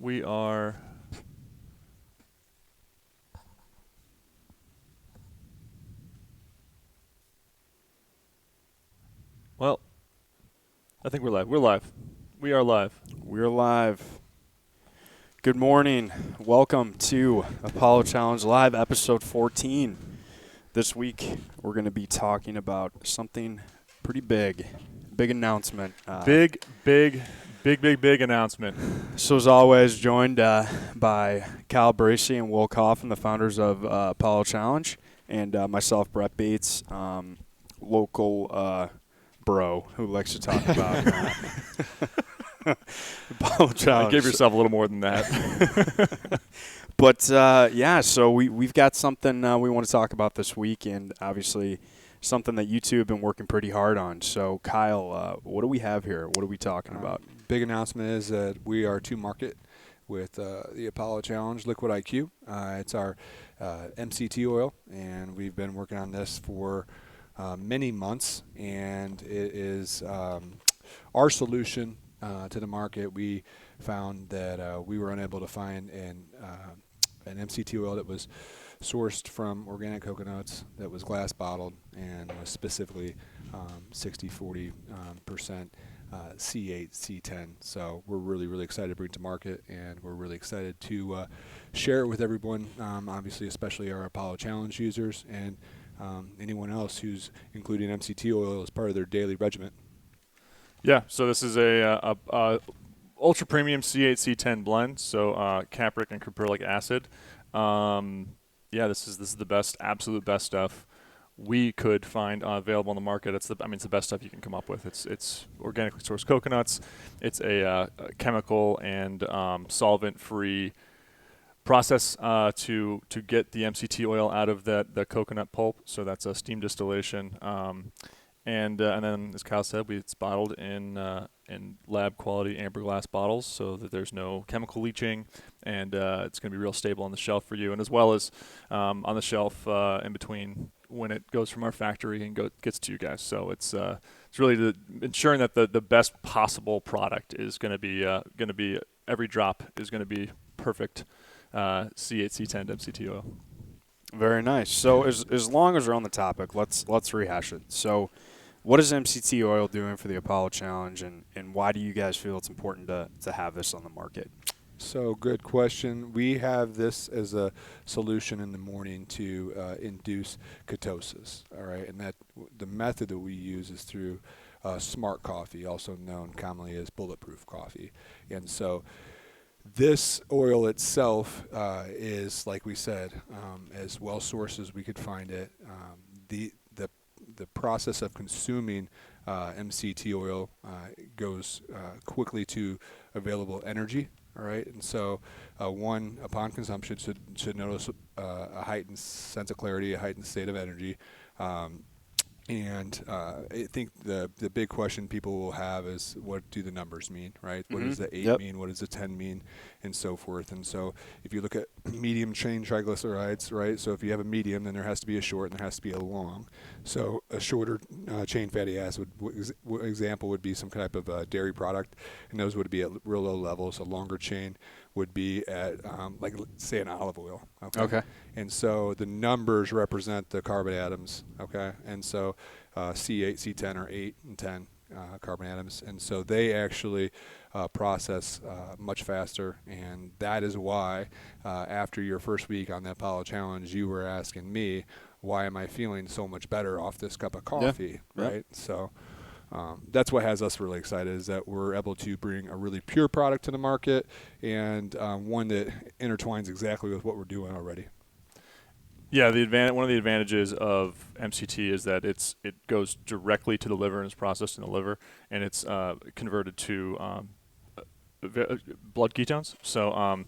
We are. Well, I think we're live. We're live. We are live. We're live. Good morning. Welcome to Apollo Challenge Live, episode 14. This week, we're going to be talking about something pretty big. Big announcement. Big announcement. So, as always, joined by Kyle Bracey and Will Coffin, the founders of Apollo Challenge, and myself, Brett Bates, local bro who likes to talk about Apollo Challenge. Give yourself a little more than that. But, so we've got something we want to talk about this week, and obviously something that you two have been working pretty hard on. So, Kyle, what do we have here? What are we talking about? Big announcement is that we are to market with the Apollo Challenge Liquid IQ. It's our MCT oil, and we've been working on this for many months, and it is our solution to the market. We found that we were unable to find an MCT oil that was sourced from organic coconuts, that was glass bottled, and was specifically 60-40% C8, C10. So we're really excited to bring it to market, and we're really excited to share it with everyone, obviously especially our Apollo Challenge users and anyone else who's including MCT oil as part of their daily regimen. Yeah, so this is a ultra premium C8 C10 blend, so capric and caprylic acid. This is the best, absolute best stuff we could find available on the market. It's the best stuff you can come up with. It's organically sourced coconuts. It's a chemical and solvent-free process to get the MCT oil out of the coconut pulp. So that's a steam distillation. And then, as Kyle said, it's bottled in lab quality amber glass bottles, so that there's no chemical leaching, and it's going to be real stable on the shelf for you, and as well as on the shelf in between when it goes from our factory and gets to you guys. So it's really ensuring that the best possible product is going to be every drop is going to be perfect C8 C10 MCT oil. Very nice. So as long as we're on the topic, let's rehash it. So what is MCT oil doing for the Apollo Challenge, and why do you guys feel it's important to have this on the market? So good question. We have this as a solution in the morning to induce ketosis. All right, and that the method that we use is through smart coffee, also known commonly as bulletproof coffee. And so this oil itself is, like we said, as well sourced as we could find it. The process of consuming MCT oil goes quickly to available energy. All right, and so one, upon consumption, should notice a heightened sense of clarity, a heightened state of energy. And I think the big question people will have is, what do the numbers mean, right? What does the 8 mean? What does the 10 mean? And so forth. And so if you look at medium chain triglycerides, right? So if you have a medium, then there has to be a short and there has to be a long. So a shorter chain fatty acid example would be some type of dairy product, and those would be at real low levels. A longer chain would be at, say, an olive oil. Okay. And so the numbers represent the carbon atoms, okay? And so C8, C10 are 8 and 10 carbon atoms. And so they actually process much faster. And that is why after your first week on the Apollo Challenge, you were asking me, why am I feeling so much better off this cup of coffee, right? So that's what has us really excited, is that we're able to bring a really pure product to the market, and one that intertwines exactly with what we're doing already. Yeah, one of the advantages of MCT is that it goes directly to the liver and is processed in the liver, and it's converted to blood ketones. So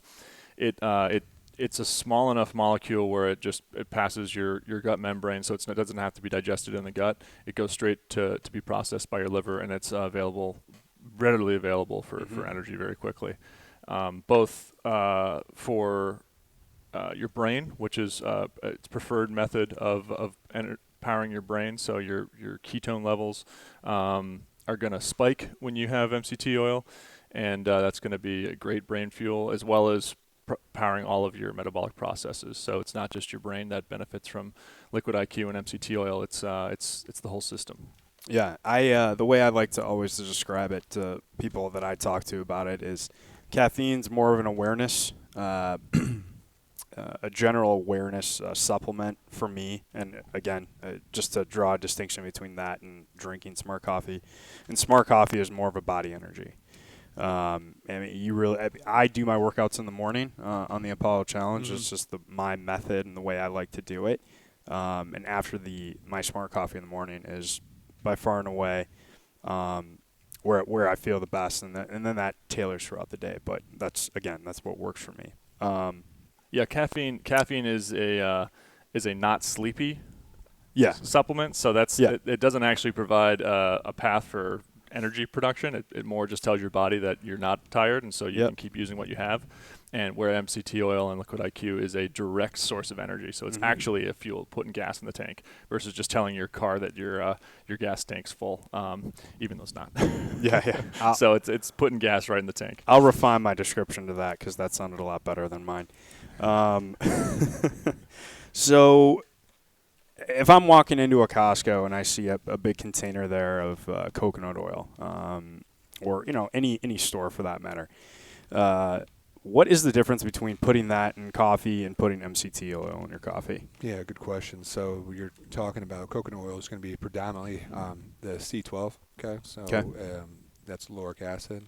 it's a small enough molecule where it passes your gut membrane, so it doesn't have to be digested in the gut. It goes straight to be processed by your liver, and it's readily available for energy very quickly, both for your brain, which is its preferred method of powering your brain. So your ketone levels are going to spike when you have MCT oil, and that's going to be a great brain fuel as well as powering all of your metabolic processes. So it's not just your brain that benefits from Liquid IQ and MCT oil. It's the whole system. Yeah, I the way I like to always describe it to people that I talk to about it is caffeine's more of an awareness, a general awareness supplement for me. And again, just to draw a distinction between that and drinking smart coffee. And smart coffee is more of a body energy. I mean, I do my workouts in the morning on the Apollo Challenge. Mm-hmm. It's just my method and the way I like to do it. And after my smart coffee in the morning is by far and away where I feel the best, and then that tailors throughout the day. But that's what works for me. Yeah, caffeine is a not sleepy supplement. So it doesn't actually provide a path for energy production. It more just tells your body that you're not tired, and so you can keep using what you have. And where MCT oil and Liquid IQ is a direct source of energy, so it's actually a fuel putting gas in the tank versus just telling your car that your gas tank's full, even though it's not. Yeah. So it's putting gas right in the tank. I'll refine my description to that because that sounded a lot better than mine. So if I'm walking into a Costco and I see a big container there of coconut oil, or any store for that matter, what is the difference between putting that in coffee and putting MCT oil in your coffee? Yeah, good question. So you're talking about coconut oil is going to be predominantly the C12. Okay, so that's lauric acid,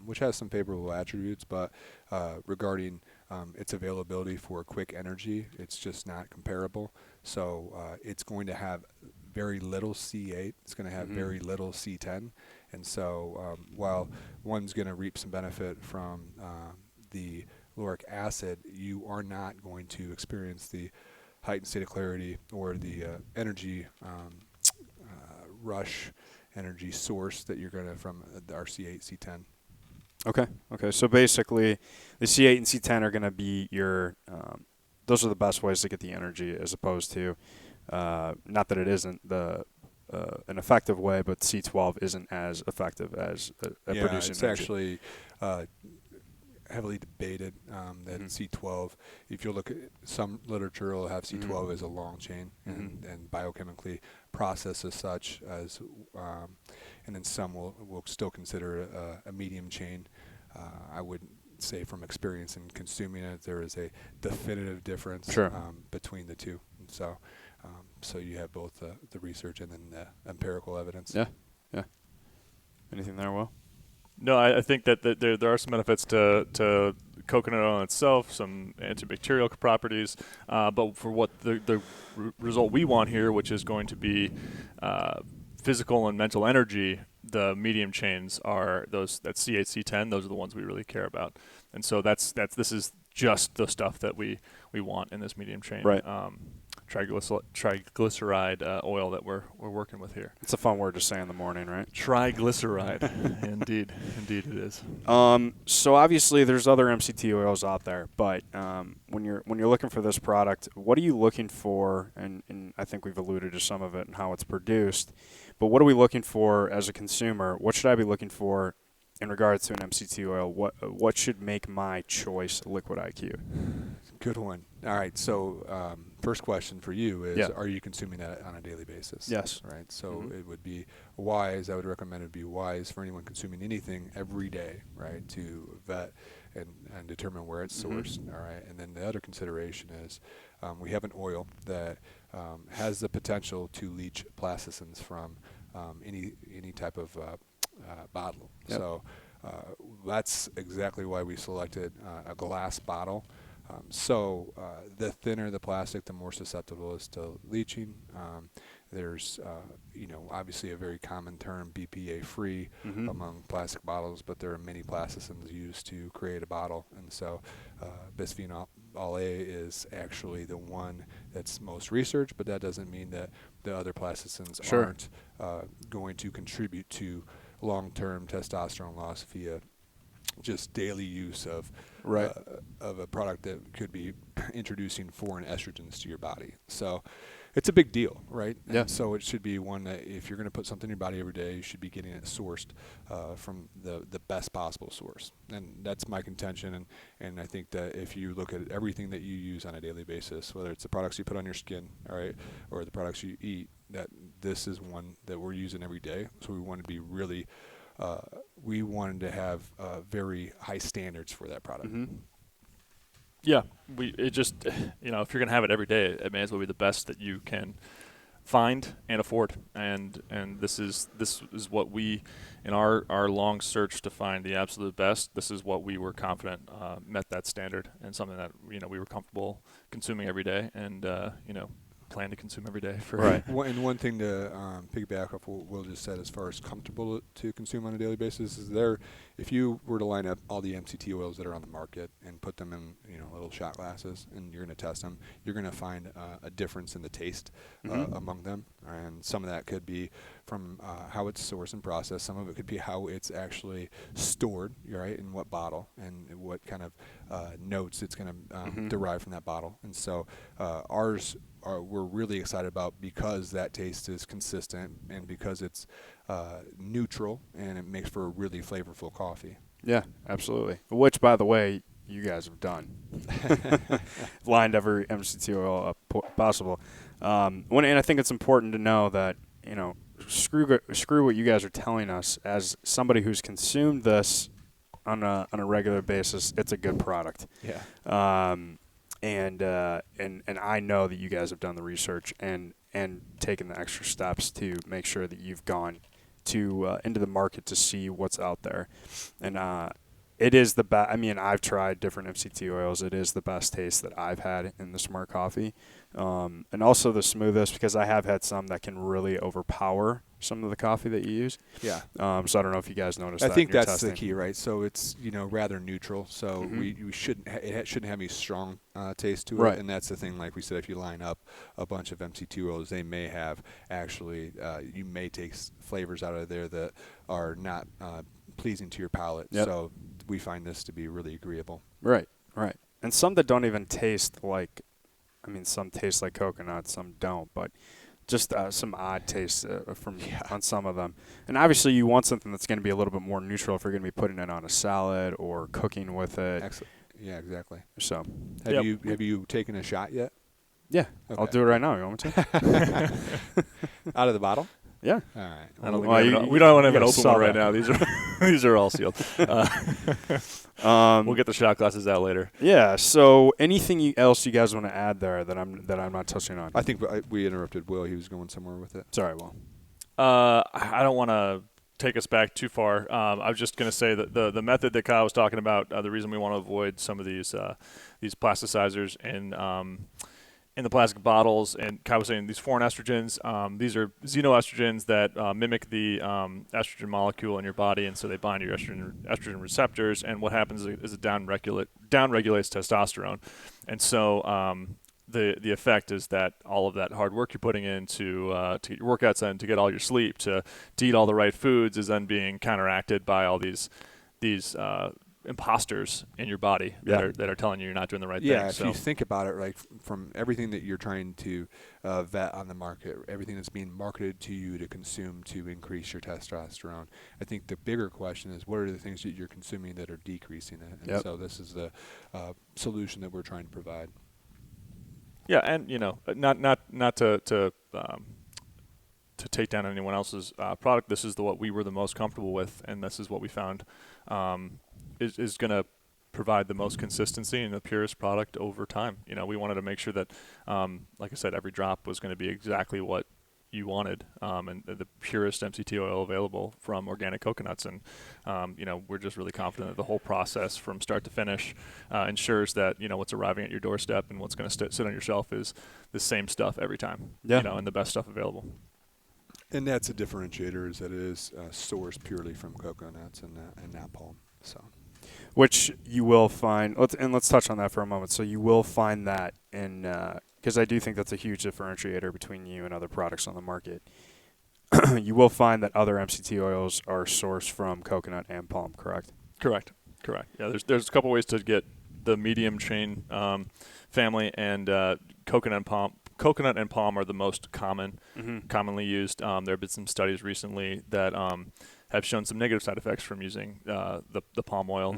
which has some favorable attributes, but regarding its availability for quick energy, it's just not comparable. So it's going to have very little C8. It's going to have very little C10. And so while one's going to reap some benefit from the lauric acid, you are not going to experience the heightened state of clarity or the energy rush energy source that you're going to from our C8, C10. Okay. So basically, the C8 and C10 are going to be your those are the best ways to get the energy, as opposed to not that it isn't an effective way, but C12 isn't as effective as producing energy. It's actually heavily debated that C12, if you look at some literature, will have C12 as a long chain and biochemically processed as such, as and then some will still consider a medium chain. I wouldn't say from experience in consuming it there is a definitive difference between the two. And so you have both the research and then the empirical evidence. Yeah. Anything there, Will? No, I think that there are some benefits to coconut oil itself, some antibacterial properties, but for what the result we want here, which is going to be physical and mental energy, the medium chains are those that C8, C10. Those are the ones we really care about, and so this is just the stuff that we want in this medium chain. Right. Triglyceride oil that we're working with here. It's a fun word to say in the morning, right? Triglyceride. Indeed it is. So obviously there's other MCT oils out there, but when you're looking for this product, what are you looking for? And I think we've alluded to some of it and how it's produced, but what are we looking for as a consumer? What should I be looking for in regards to an MCT oil? What should make my choice Liquid IQ? Good one. All right. So first question for you is, are you consuming that on a daily basis? Yes. Right. So it would be wise. I would recommend it be wise for anyone consuming anything every day, right, to vet and determine where it's sourced. All right. And then the other consideration is we have an oil that has the potential to leach plasticins from any type of bottle. Yep. So that's exactly why we selected a glass bottle. So the thinner the plastic, the more susceptible it is to leaching. There's, obviously a very common term, BPA-free among plastic bottles, but there are many plasticins used to create a bottle. And so bisphenol A is actually the one that's most researched, but that doesn't mean that the other plasticins aren't going to contribute to long-term testosterone loss via just daily use of Right. of a product that could be introducing foreign estrogens to your body. So it's a big deal, right? Yeah. And so it should be one that if you're going to put something in your body every day, you should be getting it sourced from the best possible source. And that's my contention. And I think that if you look at everything that you use on a daily basis, whether it's the products you put on your skin, all right, or the products you eat, that this is one that we're using every day. So we want to be really, we wanted to have very high standards for that product. Mm-hmm. Yeah, it just, if you're gonna have it every day, it may as well be the best that you can find and afford. And this is what we, in our long search to find the absolute best, this is what we were confident met that standard, and something that we were comfortable consuming every day, and plan to consume every day for. Right. And one thing to piggyback off what Will just said, as far as comfortable to consume on a daily basis, is if you were to line up all the MCT oils that are on the market and put them in little shot glasses, and you're going to test them, you're going to find a difference in the taste among them. And some of that could be from how it's sourced and processed. Some of it could be how it's actually stored, right, in what bottle and what kind of notes it's going to derive from that bottle. And so ours we're really excited about, because that taste is consistent and because it's neutral, and it makes for a really flavorful coffee. Yeah, absolutely. Which, by the way, you guys have done. Lined every MCT oil up possible. And I think it's important to know that, screw what you guys are telling us. As somebody who's consumed this on a regular basis, it's a good product. Yeah. And I know that you guys have done the research and taken the extra steps to make sure that you've gone to into the market to see what's out there. And it is the best. I mean, I've tried different MCT oils. It is the best taste that I've had in the Smart Coffee, and also the smoothest, because I have had some that can really overpower some of the coffee that you use. Yeah. So I don't know if you guys noticed that. I think in your that's testing. the key, right? So it's rather neutral. So we shouldn't shouldn't have any strong taste to it. Right. And that's the thing. Like we said, if you line up a bunch of MCT oils, they may have actually you may take flavors out of there that are not pleasing to your palate. Yep. So we find this to be really agreeable. Right. And some that don't even taste like, some taste like coconut, some don't, but just some odd tastes on some of them. And obviously you want something that's going to be a little bit more neutral if you're going to be putting it on a salad or cooking with it. Excellent. Yeah, exactly. So Have you taken a shot yet? yeah, Okay. I'll do it right now. You want me to? Out of the bottle? Yeah. All right. I don't Well, think we don't want to have you an gotta open one right sell now. These are all sealed. We'll get the shot glasses out later. Yeah. So anything else you guys want to add there that I'm not touching on? I think we interrupted Will. He was going somewhere with it. Sorry, Will. I don't want to take us back too far. I was just going to say that the method that Kyle was talking about, the reason we want to avoid some of these plasticizers in the plastic bottles, and Kyle was saying these foreign estrogens, these are xenoestrogens that mimic the estrogen molecule in your body, and so they bind your estrogen receptors, and what happens is it downregulates testosterone. And so the effect is that all of that hard work you're putting in to get your workouts in, to get all your sleep, to eat all the right foods, is then being counteracted by all these imposters in your body that are telling you you're not doing the right thing. Yeah, if you think about it, right, from everything that you're trying to vet on the market, everything that's being marketed to you to consume to increase your testosterone, I think the bigger question is, what are the things that you're consuming that are decreasing it? And so this is the solution that we're trying to provide. Yeah, and not to take down anyone else's product. This is what we were the most comfortable with, and this is what we found is going to provide the most consistency and the purest product over time. We wanted to make sure that, like I said, every drop was going to be exactly what you wanted, and the purest MCT oil available from organic coconuts. And we're just really confident that the whole process from start to finish ensures that what's arriving at your doorstep and what's going to sit on your shelf is the same stuff every time. And the best stuff available. And that's a differentiator, is that it is sourced purely from coconuts and not palm. So, which you will find. Let's touch on that for a moment. So you will find that in, because I do think that's a huge differentiator between you and other products on the market. You will find that other MCT oils are sourced from coconut and palm, correct? Correct. Correct. Yeah, there's a couple ways to get the medium chain family, and coconut and palm are the most commonly used. There have been some studies recently that have shown some negative side effects from using the palm oil.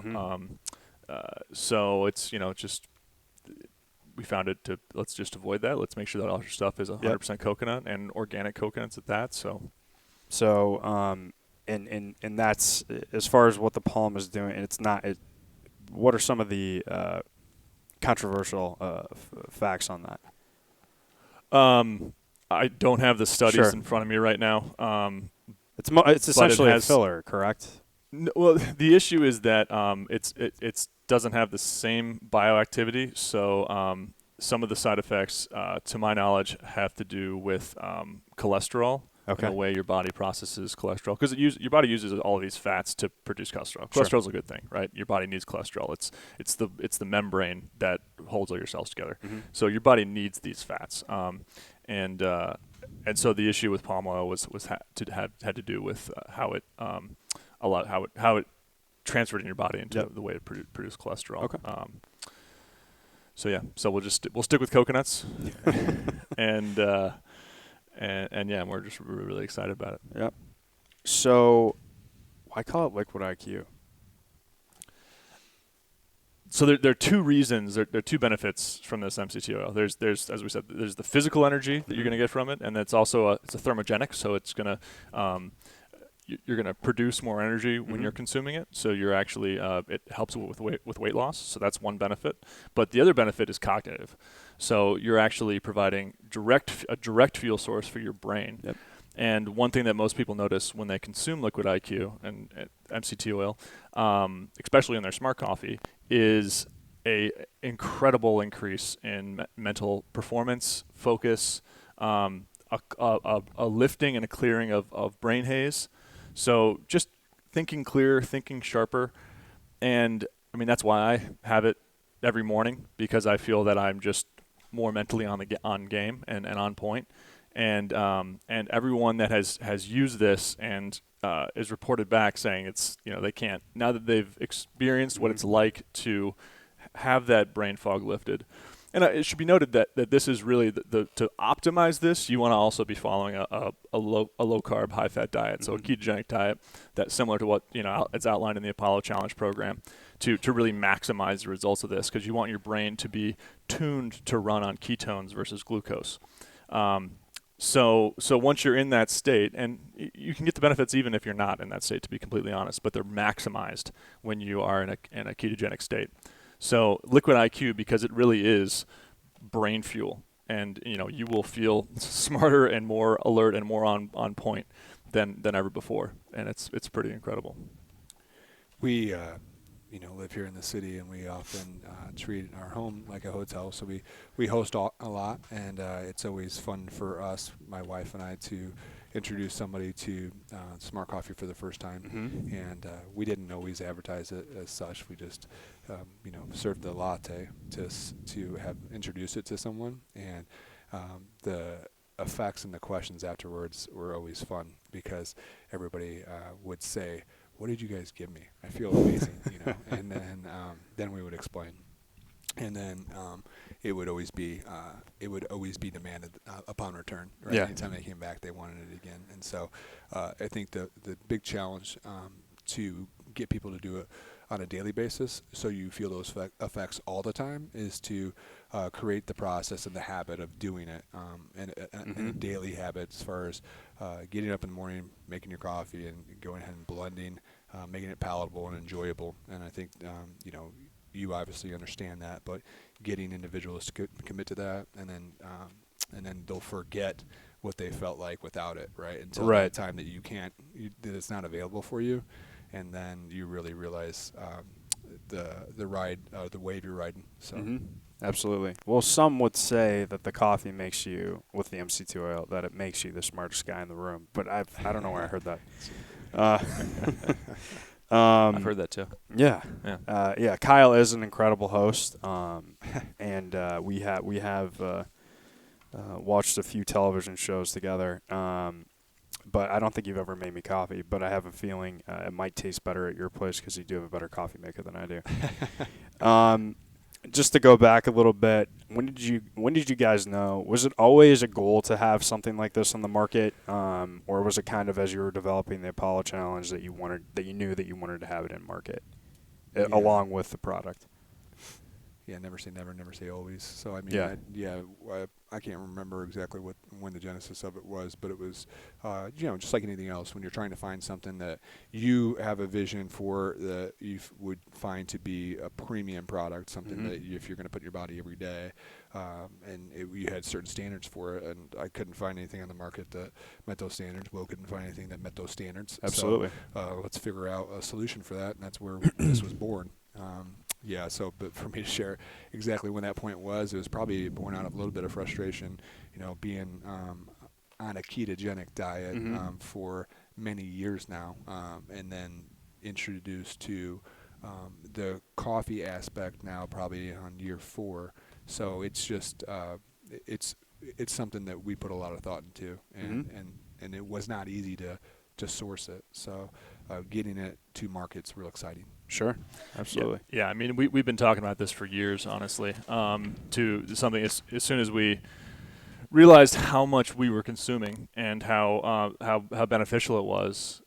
So it's just we found it to let's just avoid that. Let's make sure that all your stuff is 100% coconut and organic coconuts at that. So and that's as far as what the palm is doing. It's not. What are some of the controversial facts on that? I don't have the studies Sure. in front of me right now. It's essentially a filler, correct? No, well, the issue is that it doesn't have the same bioactivity. So some of the side effects, to my knowledge, have to do with cholesterol. Okay. And the way your body processes cholesterol, because your body uses all of these fats to produce cholesterol. Sure. Cholesterol is a good thing, right? Your body needs cholesterol. It's the membrane that holds all your cells together. So your body needs these fats. And so the issue with palm oil had to do with how it transferred in your body into the way to produce cholesterol. Okay. So we'll stick with coconuts, and we're just really excited about it. Yep. So why call it Liquid IQ? So there are two reasons. There are two benefits from this MCT oil. There's as we said, there's the physical energy that you're going to get from it, and it's also it's a thermogenic. So it's gonna you're going to produce more energy when you're consuming it. So you're actually it helps with weight loss. So that's one benefit. But the other benefit is cognitive. So you're actually providing a direct fuel source for your brain. Yep. And one thing that most people notice when they consume Liquid IQ and MCT oil, especially in their smart coffee, is a incredible increase in mental performance, focus, a lifting and a clearing of brain haze. So just thinking clearer, thinking sharper. And I mean, that's why I have it every morning, because I feel that I'm just more mentally on game and on point. And everyone that has used this and is reported back saying it's, they can't, now that they've experienced what it's like to have that brain fog lifted. And it should be noted that this is really to optimize this, you want to also be following a low-carb, high-fat diet, so a ketogenic diet that's similar to what it's outlined in the Apollo Challenge program to really maximize the results of this, because you want your brain to be tuned to run on ketones versus glucose. So once you're in that state, and you can get the benefits even if you're not in that state, to be completely honest, but they're maximized when you are in a ketogenic state. So Liquid IQ, because it really is brain fuel, and you will feel smarter and more alert and more on point than ever before, and it's pretty incredible. We live here in the city, and we often treat our home like a hotel. So we host a lot, and it's always fun for us, my wife and I, to introduce somebody to Smart Coffee for the first time. And we didn't always advertise it as such. We just served the latte to have introduced it to someone, and the effects and the questions afterwards were always fun, because everybody would say, "What did you guys give me? I feel amazing," and then we would explain, and then it would always be demanded upon return. Right? Yeah. Anytime they came back, they wanted it again, and so I think the big challenge to get people to do it on a daily basis, so you feel those effects all the time, is to create the process and the habit of doing it, and a daily habit, as far as getting up in the morning, making your coffee, and going ahead and blending, making it palatable and enjoyable. And I think you obviously understand that, but getting individuals to commit to that, and then they'll forget what they felt like without it, right? Until the time that that it's not available for you. And then you really realize the ride, the wave you're riding. So, Absolutely. Well, some would say that the coffee makes you, with the MCT oil, that it makes you the smartest guy in the room. But I don't know where I heard that. I've heard that too. Yeah. Kyle is an incredible host, and we have watched a few television shows together. but I don't think you've ever made me coffee. But I have a feeling it might taste better at your place because you do have a better coffee maker than I do. Just to go back a little bit, when did you guys know? Was it always a goal to have something like this on the market, or was it kind of as you were developing the Apollo Challenge that you knew that you wanted to have it in market, along with the product? Yeah, never say never, never say always. So I mean, Yeah. I can't remember exactly when the genesis of it was, but it was, just like anything else, when you're trying to find something that you have a vision for that you would find to be a premium product, something that if you're going to put in your body every day, you had certain standards for it, and I couldn't find anything on the market that met those standards. Will couldn't find anything that met those standards. Absolutely. So let's figure out a solution for that, and that's where this was born. But for me to share exactly when that point was, it was probably born out of a little bit of frustration, being on a ketogenic diet for many years now, and then introduced to the coffee aspect now probably on year 4. So it's just it's something that we put a lot of thought into, and it was not easy to source it. So getting it to market's real exciting. Sure, absolutely. Yeah, I mean, we've been talking about this for years, honestly. To something as soon as we realized how much we were consuming and how beneficial it was,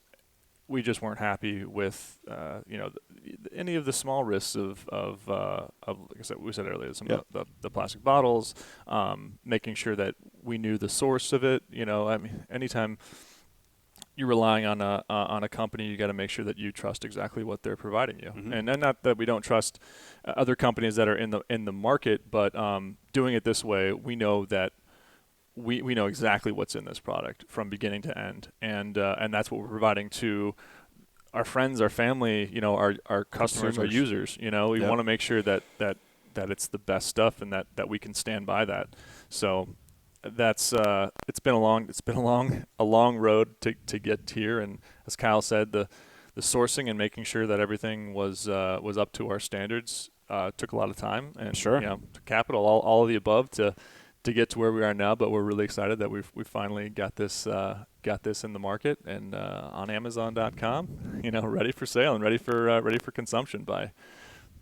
we just weren't happy with any of the small risks of like I said, we said earlier, some of the plastic bottles, making sure that we knew the source of it. I mean, anytime you're relying on a company, you got to make sure that you trust exactly what they're providing you, and not that we don't trust other companies that are in the market, but doing it this way, we know that we know exactly what's in this product from beginning to end, and that's what we're providing to our friends, our family, our customers, our users. We want to make sure that it's the best stuff and that we can stand by that. So. That's it's been a long road to get here, and as Kyle said, the sourcing and making sure that everything was up to our standards took a lot of time and capital, all of the above to get to where we are now. But we're really excited that we finally got this in the market and on Amazon.com, ready for sale and ready for consumption by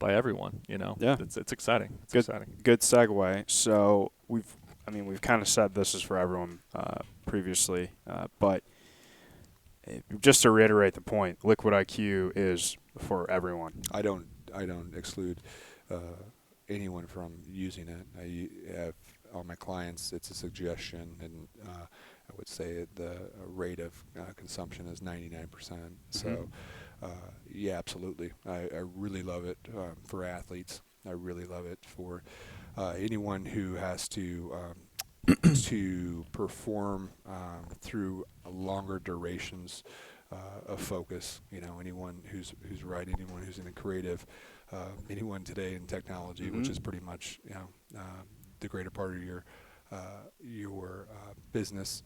everyone. It's exciting. It's exciting. Good segue. So we've kind of said this is for everyone previously, but just to reiterate the point, Liquid IQ is for everyone. I don't exclude anyone from using it. I have all my clients. It's a suggestion, and I would say the rate of consumption is 99%. So, absolutely. I really love it for athletes. I really love it for anyone who has to perform through longer durations of focus. Anyone who's writing, anyone who's in a creative, anyone today in technology, which is pretty much the greater part of your business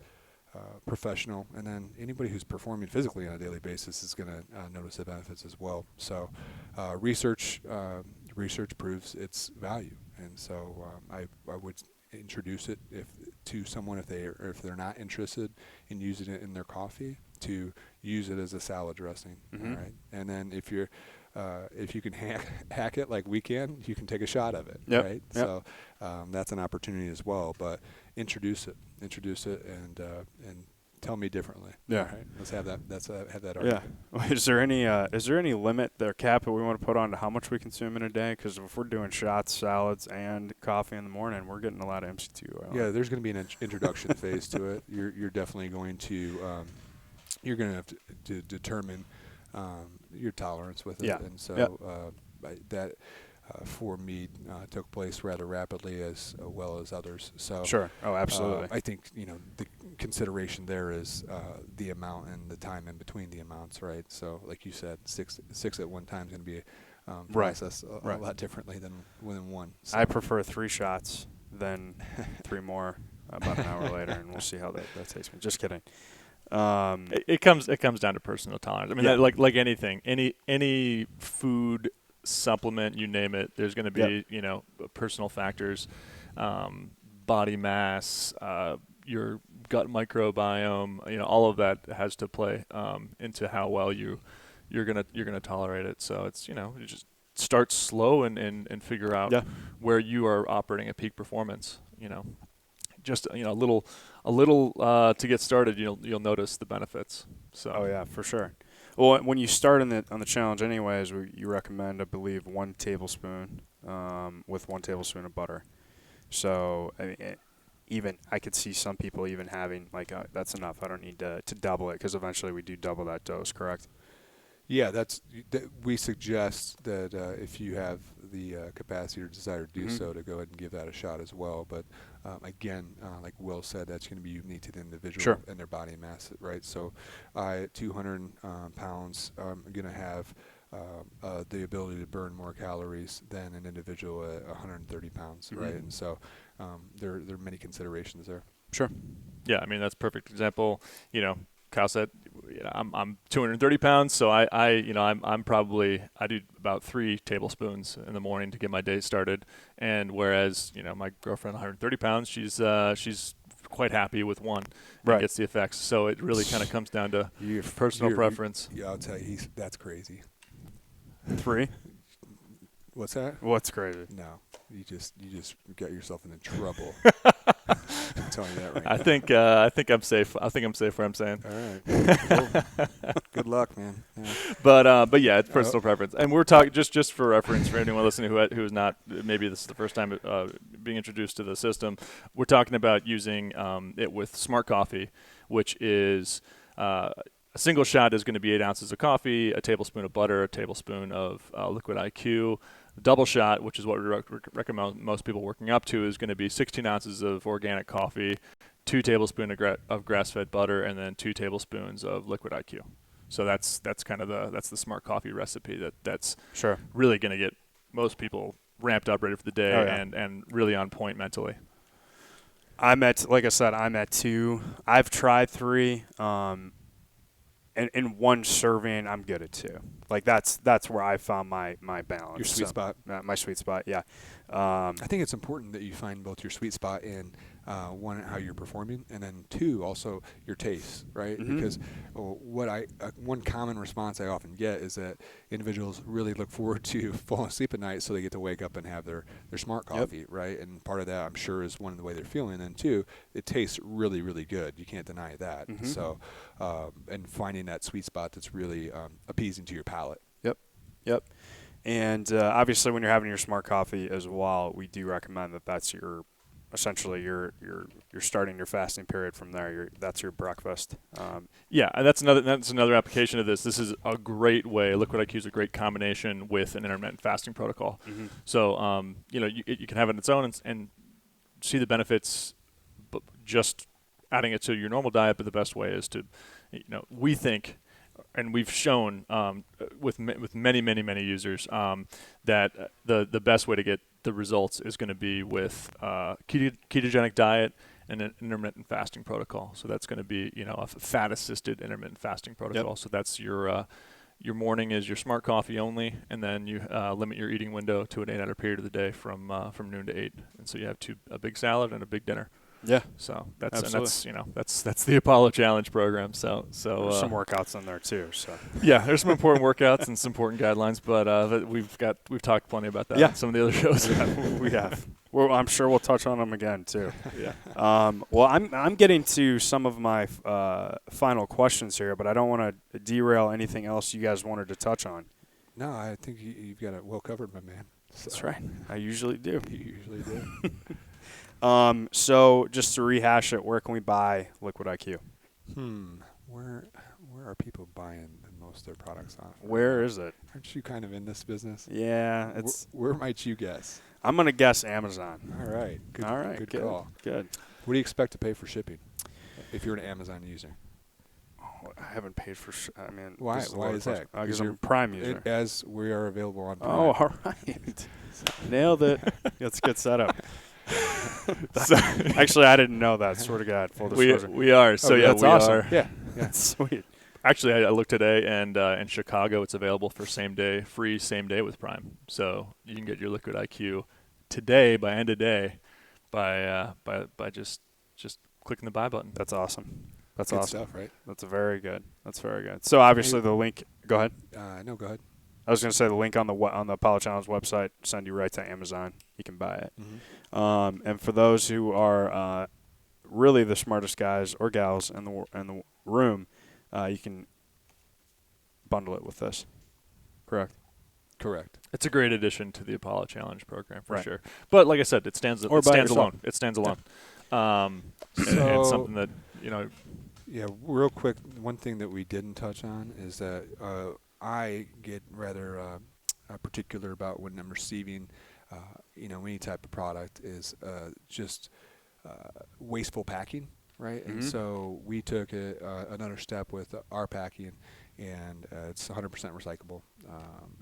professional, and then anybody who's performing physically on a daily basis is going to notice the benefits as well. So research proves its value, and so I would introduce it to someone if they're not interested in using it in their coffee, to use it as a salad dressing. All right, and then if you can hack it like we can, you can take a shot of it. Right. So that's an opportunity as well. But introduce it, and tell me differently. Yeah. All right? Let's have that. Have that argument. Yeah. Is there any limit or cap that we want to put on to how much we consume in a day? Because if we're doing shots, salads, and coffee in the morning, we're getting a lot of MCT oil. Yeah, there's going to be an introduction phase to it. You're definitely going to have to determine your tolerance with it. Yeah. And so that for me took place rather rapidly, as well as others. So sure. Oh, absolutely. I think the consideration there is the amount and the time in between the amounts, right? So like you said, six at one time is going to be processed a lot differently than one. So. I prefer 3 shots than 3 more about an hour later, and we'll see how that takes me. Just kidding. It comes down to personal tolerance. I mean, like anything, any food supplement, you name it, there's going to be personal factors, body mass, your gut microbiome, all of that has to play into how well you're gonna tolerate it. So it's you just start slow and figure out where you are operating at peak performance. Just a little to get started. You'll notice the benefits. So. Oh yeah, for sure. Well, when you start on the challenge, anyways, you recommend, I believe, 1 tablespoon with 1 tablespoon of butter. So even I could see some people even having that's enough. I don't need to double it, because eventually we do double that dose. Correct? Yeah, we suggest that if you have the capacity or desire to do so, to go ahead and give that a shot as well. But again, like Will said, that's going to be unique to the individual and their body mass, right? So I, at 200 pounds, I'm going to have the ability to burn more calories than an individual at 130 pounds, right? And so there are many considerations there. Sure. Yeah, I mean, that's a perfect example. Kyle said, I'm 230 pounds, so I'm probably, I do about 3 tablespoons in the morning to get my day started. And whereas, my girlfriend, 130 pounds, she's quite happy with 1 and gets the effects. So it really kind of comes down to personal preference. Yeah, I'll tell you, that's crazy. 3? What's that? What's crazy? No, you just got yourself into trouble. I'm telling you that right I now. think I'm safe. I think I'm safe where I'm saying. All right. Cool. Good luck, man. Yeah. But yeah, it's personal preference. And we're talking just for reference for anyone listening who's not, maybe this is the first time being introduced to the system. We're talking about using it with Smart Coffee, which is a single shot is going to be 8 ounces of coffee, a tablespoon of butter, a tablespoon of liquid IQ. Double shot, which is what we recommend most people working up to, is going to be 16 ounces of organic coffee, 2 tablespoons of grass-fed butter, and then 2 tablespoons of liquid IQ. So that's kind of the Smart Coffee recipe that's really going to get most people ramped up, ready for the day, and really on point mentally. Like I said, I'm at 2. I've tried 3. And in 1 serving, I'm good at 2. Like that's where I found my balance. Your sweet spot. My sweet spot, yeah. I think it's important that you find both your sweet spot in 1, how you're performing, and then 2, also your taste, right? Because one common response I often get is that individuals really look forward to falling asleep at night so they get to wake up and have their Smart Coffee, right? And part of that, I'm sure, is 1, of the way they're feeling, and 2, it tastes really, really good. You can't deny that. So, and finding that sweet spot that's really appeasing to your palate. Yep. And obviously, when you're having your Smart Coffee as well, we do recommend that that's essentially you're starting your fasting period from there. That's your breakfast. Yeah, that's another application of this. This is a great way. Liquid IQ is a great combination with an intermittent fasting protocol. So you can have it on its own and see the benefits, but just adding it to your normal diet. But the best way is to, we think, and we've shown with many users that the best way to get the results is going to be with ketogenic diet and an intermittent fasting protocol. So that's going to be a fat-assisted intermittent fasting protocol. So that's your morning is your Smart Coffee only, and then you limit your eating window to an 8-hour period of the day from noon to 8, and so you have a big salad and a big dinner. Yeah. So that's the Apollo Challenge program. So there's some workouts in there too. So yeah, there's some important workouts and some important guidelines, but we've talked plenty about that on some of the other shows. We have. Well, I'm sure we'll touch on them again too. Yeah. Well, I'm getting to some of my final questions here, but I don't want to derail anything else you guys wanted to touch on. No, I think you've got it well covered, my man. So. That's right. I usually do. You usually do. So just to rehash it, where can we buy Liquid IQ? Where are people buying most of their products on? Where is it? Aren't you kind of in this business? Yeah, it's. Where might you guess? I'm gonna guess Amazon. All right. Good, All right. Good Good call. Good. What do you expect to pay for shipping if you're an Amazon user? Oh, I haven't paid for. Why? Why is that? Because I'm a Prime user. As we are available on Prime. Oh, all right. Nailed it. That's a good setup. Actually, I didn't know that. Swear to God, full disclosure. We are. So that's we awesome. are. Yeah. That's sweet. Actually, I looked today, and in Chicago, it's available for same day with Prime. So you can get your Liquid IQ today by end of day by just clicking the buy button. That's awesome. That's Good awesome. stuff, right? That's very good. That's very good. So obviously the link. Go ahead. No, go ahead. I was going to say the link on the Apollo Challenge website send you right to Amazon. You can buy it. Mm-hmm. And for those who are really the smartest guys or gals in the room, you can bundle it with this. Correct. Correct. It's a great addition to the Apollo Challenge program for Right. sure. But like I said, it stands Or by yourself. alone. It stands alone. And something that, Yeah, real quick, one thing that we didn't touch on is that I get rather particular about when I'm receiving, any type of product is just wasteful packing, right? Mm-hmm. And so we took another step with our packing, and it's 100% recyclable.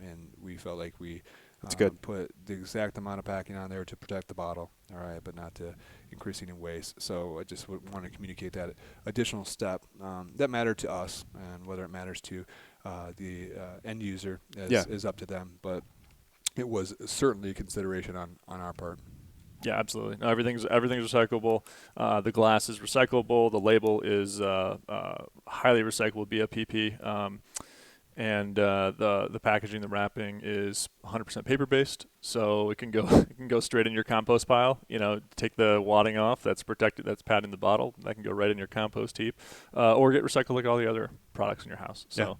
And we felt like we That's good. put the exact amount of packing on there to protect the bottle, all right, but not to increase any waste. So I just want to communicate that additional step that mattered to us, and whether it matters to the end user is up to them. But it was certainly a consideration on our part. Yeah, absolutely. No, everything's recyclable. The glass is recyclable. The label is highly recyclable BFPP. And the packaging, the wrapping is 100% paper based, so it can go straight in your compost pile. Take the wadding off, that's protected, that's padding the bottle, that can go right in your compost heap, or get recycled like all the other products in your house. So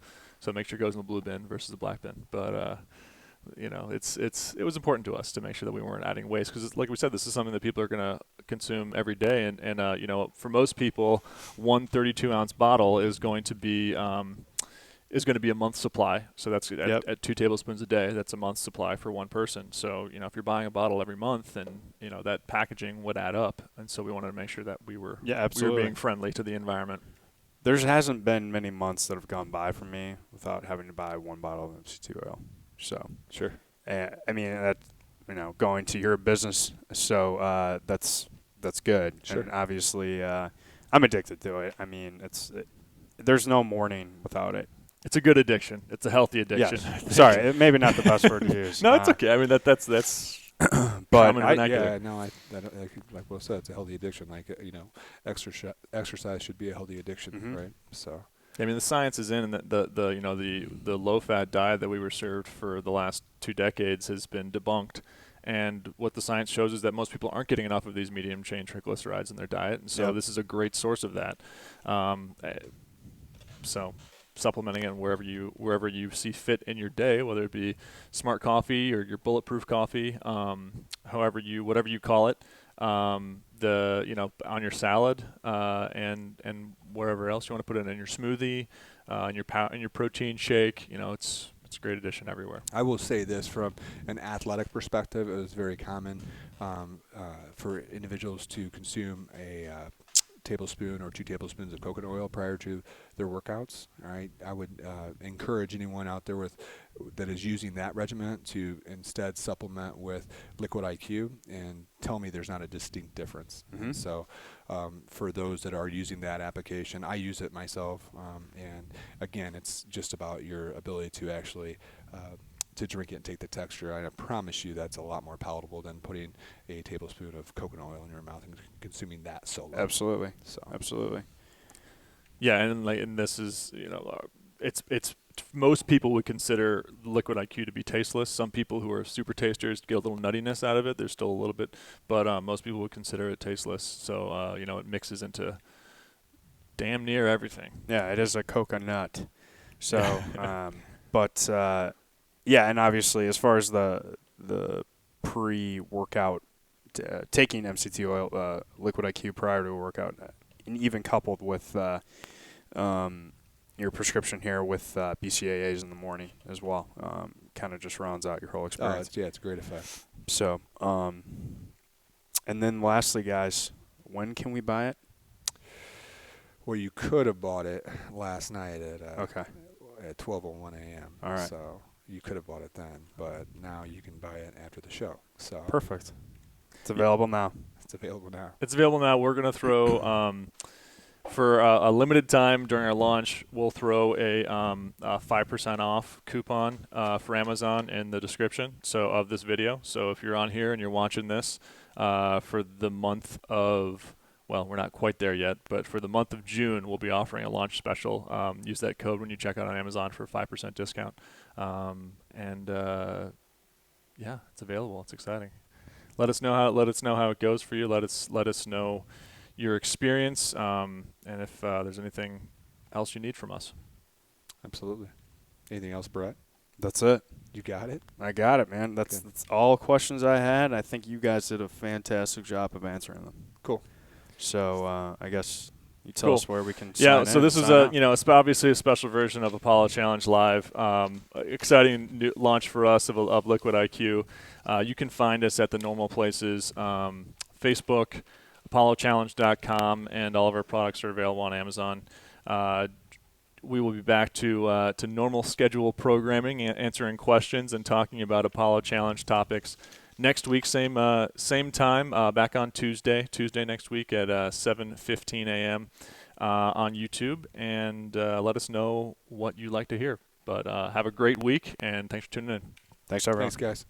make sure it goes in the blue bin versus the black bin. But it was important to us to make sure that we weren't adding waste, because like we said, this is something that people are going to consume every day, and for most people, one 32-ounce bottle is going to be a month's supply. So that's at 2 tablespoons a day. That's a month's supply for one person. So, if you're buying a bottle every month, then, that packaging would add up. And so we wanted to make sure that we were being friendly to the environment. There hasn't been many months that have gone by for me without having to buy one bottle of MCT oil. So, sure. I mean, that, going to your business. So that's good. Sure. And obviously, I'm addicted to it. I mean, there's no morning without it. It's a good addiction. It's a healthy addiction. Yes. Sorry, maybe not the best word to use. No, it's okay. I mean, that's but common vernacular. Like Will said, it's a healthy addiction. Like exercise should be a healthy addiction, right? So. I mean, the science is in, and the low-fat diet that we were served for the last 2 decades has been debunked. And what the science shows is that most people aren't getting enough of these medium-chain triglycerides in their diet, and so this is a great source of that. So supplementing it wherever you see fit in your day, whether it be Smart Coffee or your Bulletproof Coffee, whatever you call it, on your salad, and wherever else you want to put it in your smoothie, in your protein shake. It's a great addition everywhere. I will say this, from an athletic perspective, it was very common for individuals to consume a tablespoon or 2 tablespoons of coconut oil prior to their workouts. All right, I would encourage anyone out there that is using that regimen to instead supplement with Liquid IQ and tell me there's not a distinct difference. Mm-hmm. And so, for those that are using that application, I use it myself, and again, it's just about your ability to actually to drink it and take the texture. I promise you that's a lot more palatable than putting a tablespoon of coconut oil in your mouth and consuming that solo. Absolutely. So Absolutely. Yeah, and this is, it's most people would consider Liquid IQ to be tasteless. Some people who are super tasters get a little nuttiness out of it. There's still a little bit, but most people would consider it tasteless. So, it mixes into damn near everything. Yeah, it is a coconut. So, yeah, and obviously as far as the pre-workout, taking MCT oil, Liquid IQ prior to a workout, and even coupled with your prescription here with BCAAs in the morning as well, kind of just rounds out your whole experience. it's a great effect. So, and then lastly, guys, when can we buy it? Well, you could have bought it last night at at 12:01 a.m. All right. So you could have bought it then, but now you can buy it after the show. So Perfect. It's available now. It's available now. It's available now. We're going to throw, for a limited time during our launch, we'll throw a 5% off coupon for Amazon in the description of this video. So if you're on here and you're watching this for the month of, well, we're not quite there yet, but for the month of June, we'll be offering a launch special. Use that code when you check out on Amazon for a 5% discount. Yeah, it's available. It's exciting. Let us know how it goes for you. Let us know your experience, and if there's anything else you need from us. Absolutely. Anything else, Brett? That's it. You got it? I got it, man. That's all questions I had. I think you guys did a fantastic job of answering them. Cool. So I guess you tell us where we can sign Yeah, so in, this is it's obviously a special version of Apollo Challenge Live. Exciting new launch for us of Liquid IQ. You can find us at the normal places, Facebook, ApolloChallenge.com, and all of our products are available on Amazon. We will be back to normal schedule programming, answering questions, and talking about Apollo Challenge topics next week. Same time, back on Tuesday next week at 7:15 a.m. On YouTube, and let us know what you'd like to hear. But have a great week, and thanks for tuning in. Thanks, everyone. Thanks, guys.